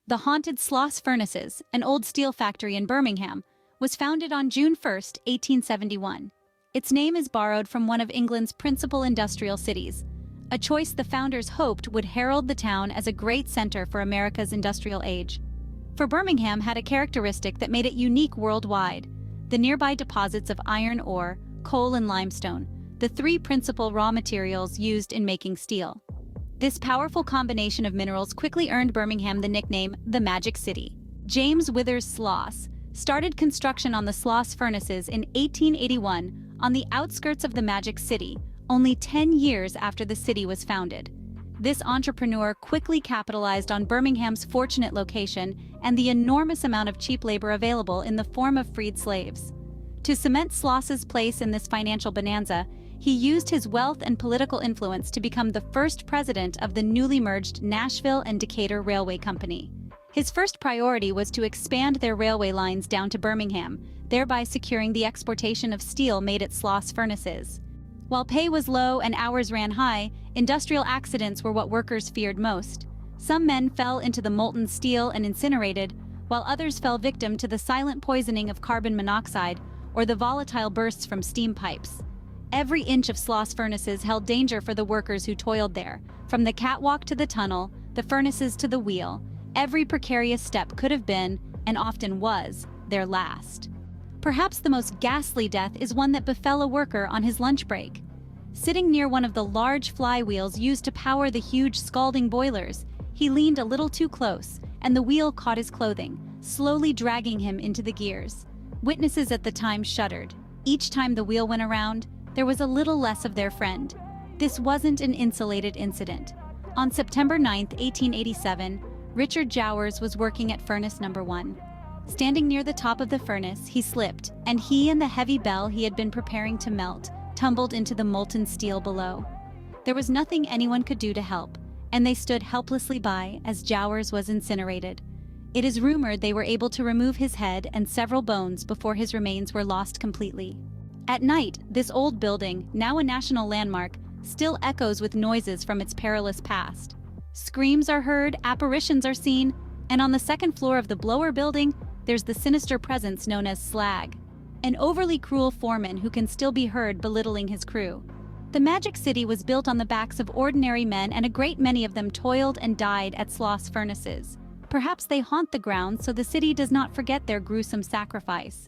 The haunted Sloss Furnaces, an old steel factory in Birmingham, was founded on June 1, 1871. Its name is borrowed from one of England's principal industrial cities, a choice the founders hoped would herald the town as a great center for America's industrial age. For Birmingham had a characteristic that made it unique worldwide: the nearby deposits of iron ore, coal and limestone, the three principal raw materials used in making steel. This powerful combination of minerals quickly earned Birmingham the nickname the Magic City. James Withers Sloss started construction on the Sloss Furnaces in 1881 on the outskirts of the Magic City, only 10 years after the city was founded. This entrepreneur quickly capitalized on Birmingham's fortunate location and the enormous amount of cheap labor available in the form of freed slaves. To cement Sloss's place in this financial bonanza, he used his wealth and political influence to become the first president of the newly merged Nashville and Decatur Railway Company. His first priority was to expand their railway lines down to Birmingham, thereby securing the exportation of steel made at Sloss Furnaces. While pay was low and hours ran high, industrial accidents were what workers feared most. Some men fell into the molten steel and incinerated, while others fell victim to the silent poisoning of carbon monoxide or the volatile bursts from steam pipes. Every inch of Sloss Furnaces held danger for the workers who toiled there. From the catwalk to the tunnel, the furnaces to the wheel, every precarious step could have been, and often was, their last. Perhaps the most ghastly death is one that befell a worker on his lunch break. Sitting near one of the large flywheels used to power the huge scalding boilers, he leaned a little too close, and the wheel caught his clothing, slowly dragging him into the gears. Witnesses at the time shuddered. Each time the wheel went around, there was a little less of their friend. This wasn't an insulated incident. On September 9, 1887, Richard Jowers was working at furnace number 1. Standing near the top of the furnace, he slipped, and he and the heavy bell he had been preparing to melt tumbled into the molten steel below. There was nothing anyone could do to help, and they stood helplessly by as Jowers was incinerated. It is rumored they were able to remove his head and several bones before his remains were lost completely. At night, this old building, now a national landmark, still echoes with noises from its perilous past. Screams are heard, apparitions are seen, and on the second floor of the blower building, there's the sinister presence known as Slag, an overly cruel foreman who can still be heard belittling his crew. The Magic City was built on the backs of ordinary men, and a great many of them toiled and died at Sloss Furnaces. Perhaps they haunt the grounds so the city does not forget their gruesome sacrifice.